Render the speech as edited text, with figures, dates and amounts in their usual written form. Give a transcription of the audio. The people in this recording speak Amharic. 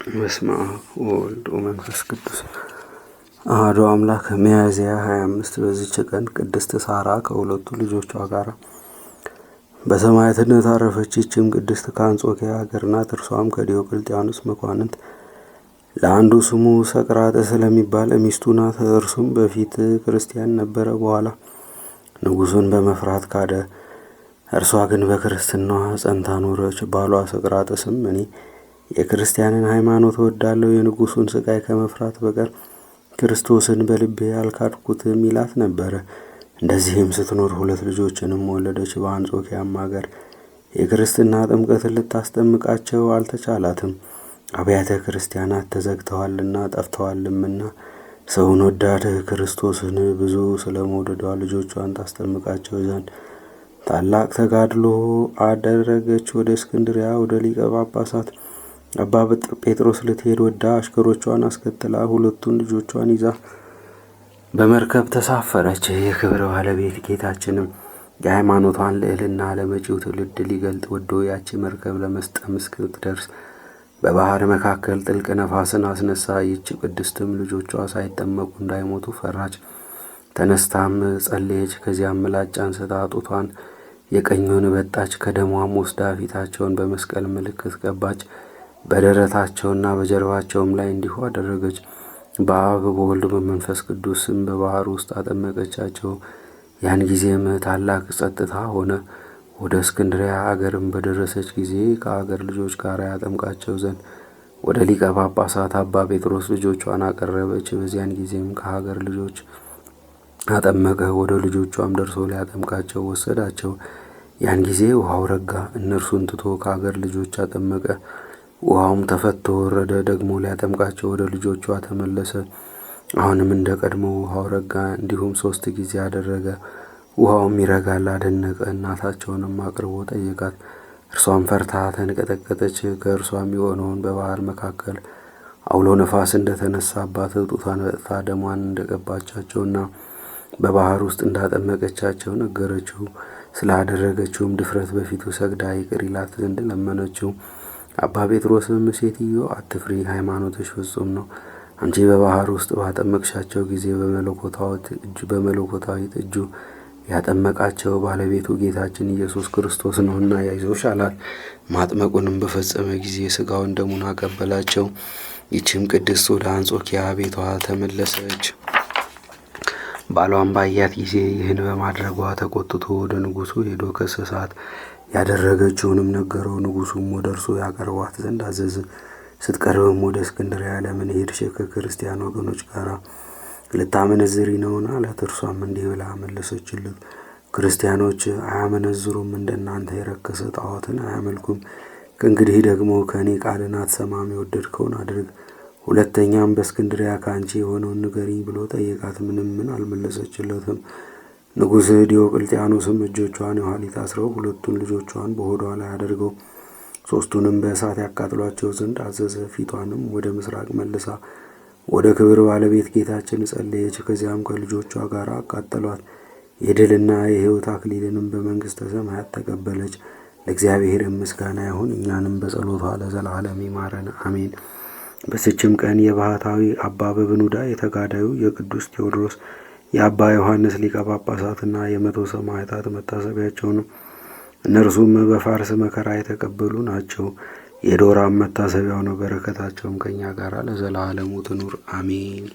በስመ አብ ወወልድ ወመንፈስ ቅዱስ አሐዱ አምላክ። ሚያዝያ 25 በዚች ቀን ቅድስት ሳራ ከሁለቱ ልጆቿ ጋር በሰማዕትነት አረፈች። ይህችም ቅድስት ከአንጾኪያ ሀገር ናት። እርሷም ከዲዮቅልጥያኖስ መኳንንት ለአንዱ ስሙ ሰቅራጥስ ስለሚባል ሚስቱ ናት። እርሱም በፊት ክርስቲያን ነበረ፣ በኋላ ንጉሡን በመፍራት ካደ። እርሷ ግን በክርስትናዋ ጸንታ ኖረች። ባሏ ሰቅራጥስም እኔ የክርስቲያንን ሃይማኖት እወዳለሁ፣ የንጉሡን ስቃይ ከመፍራት በቀር ክርስቶስን በልቤ አልካድኩትም ይላት ነበረ። እንደዚህም ስትኖር ሁለት ልጆችንም ወለደች። በአንጾኪያም ሀገር የክርስትና ጥምቀትን ልታስጠምቃቸው አልተቻላትም፣ አብያተ ክርስቲያናት ተዘግተዋልና ጠፍተዋልምና። ሰውን ወዳድ ክርስቶስን ብዙ ስለ መውደዷ ልጆቿን ታስጠምቃቸው ዘንድ ታላቅ ተጋድሎ አደረገች። ወደ እስክንድሪያ ወደ ሊቀ ጳጳሳት አባ ጴጥሮስ ልትሄድ ወዳ አሽከሮቿን አስከትላ ሁለቱን ልጆቿን ይዛ በመርከብ ተሳፈረች። የክብር ባለቤት ጌታችንም የሃይማኖቷን ልዕልና ለመጪው ትውልድ ሊገልጥ ወዶ ያቺ መርከብ ለመስጠም እስክትደርስ በባህር መካከል ጥልቅ ነፋስን አስነሳ። ይህች ቅድስትም ልጆቿ ሳይጠመቁ እንዳይሞቱ ፈራች። ተነስታም ጸለየች። ከዚያም ምላጭ አንስታ ጡቷን የቀኙን በጣች። ከደሟም ወስዳ ፊታቸውን በመስቀል ምልክት ቀባች። በደረታቸውና በጀርባቸውም ላይ እንዲሁ አደረገች። በአብ በወልድ በመንፈስ ቅዱስ ስም በባህር ውስጥ አጠመቀቻቸው። ያን ጊዜም ታላቅ ጸጥታ ሆነ። ወደ እስክንድሪያ አገርም በደረሰች ጊዜ ከአገር ልጆች ጋር ያጠምቃቸው ዘንድ ወደ ሊቀ ጳጳሳት አባ ጴጥሮስ ልጆቿን አቀረበች። በዚያን ጊዜም ከሀገር ልጆች አጠመቀ። ወደ ልጆቿም ደርሶ ሊያጠምቃቸው ወሰዳቸው። ያን ጊዜ ውሃው ረጋ። እነርሱን ትቶ ከአገር ልጆች አጠመቀ። ውሃውም ተፈቶ ወረደ። ደግሞ ሊያጠምቃቸው ወደ ልጆቿ ተመለሰ። አሁንም እንደ ቀድሞ ውሃው ረጋ። እንዲሁም 3 ጊዜ አደረገ። ውሃውም ይረጋል አደነቀ። እናታቸውንም አቅርቦ ጠየቃት። እርሷም ፈርታ ተንቀጠቀጠች። ከእርሷም የሆነውን በባህር መካከል አውሎ ነፋስ እንደተነሳባት ጡቷን በጥታ ደሟን እንደቀባቻቸውና በባህር ውስጥ እንዳጠመቀቻቸው ነገረችው። ስላደረገችውም ድፍረት በፊቱ ሰግዳ ይቅር ይላት ዘንድ ለመነችው። አባ ጴጥሮስም ሴትዮ አትፍሪ፣ ሃይማኖትሽ ፍጹም ነው። አንቺ በባህር ውስጥ ባጠመቅሻቸው ጊዜ በመለኮታዊት እጁ ያጠመቃቸው ባለቤቱ ጌታችን ኢየሱስ ክርስቶስ ነውና አይዞሽ አላት። ማጥመቁንም በፈጸመ ጊዜ ሥጋውን ደሙን አቀበላቸው። ይህችም ቅድስት ወደ አንጾኪያ ቤቷ ተመለሰች። ባሏም ባያት ጊዜ ይህን በማድረጓ ተቆጥቶ ወደ ንጉሡ ሄዶ ከሰሳት። ያደረገችውንም ነገረው። ንጉሡም ወደ እርሱ ያቀርቧት ዘንድ አዘዘ። ስትቀርብም ወደ እስክንድርያ ለምን ሄድሽ? ከክርስቲያን ወገኖች ጋር ልታመነዝሪ ነውን? አላት። እርሷም እንዲህ ብላ መለሰችለት፣ ክርስቲያኖች አያመነዝሩም፣ እንደናንተ የረከሰ ጣዖትን አያመልኩም። ከእንግዲህ ደግሞ ከእኔ ቃልን አትሰማም፣ የወደድከውን አድርግ። ሁለተኛም በእስክንድርያ ከአንቺ የሆነውን ንገሪኝ ብሎ ጠየቃት። ምን አልመለሰችለትም። ንጉሥ ዲዮቅልጥያኖስም እጆቿን የኋሊት አስረው ሁለቱን ልጆቿን በሆዷ ላይ አድርገው 3ቱንም በእሳት ያቃጥሏቸው ዘንድ አዘዘ። ፊቷንም ወደ ምስራቅ መልሳ ወደ ክብር ባለቤት ጌታችን ጸለየች። ከዚያም ከልጆቿ ጋር አቃጠሏት። የድልና የሕይወት አክሊልንም በመንግሥተ ሰማያት ተቀበለች። ለእግዚአብሔር ምስጋና ይሁን፣ እኛንም በጸሎቷ ለዘላለም ይማረን አሜን። በስችም ቀን የባህታዊ አባ በብኑዳ የተጋዳዩ የቅዱስ ቴዎድሮስ የአባ ዮሐንስ ሊቀ ጳጳሳትና የ100 ሰማዕታት መታሰቢያቸው ነው። እነርሱም በፋርስ መከራ የተቀበሉ ናቸው። የዶራም መታሰቢያው ነው። በረከታቸውም ከእኛ ጋር ለዘላለሙ ትኑር አሜን።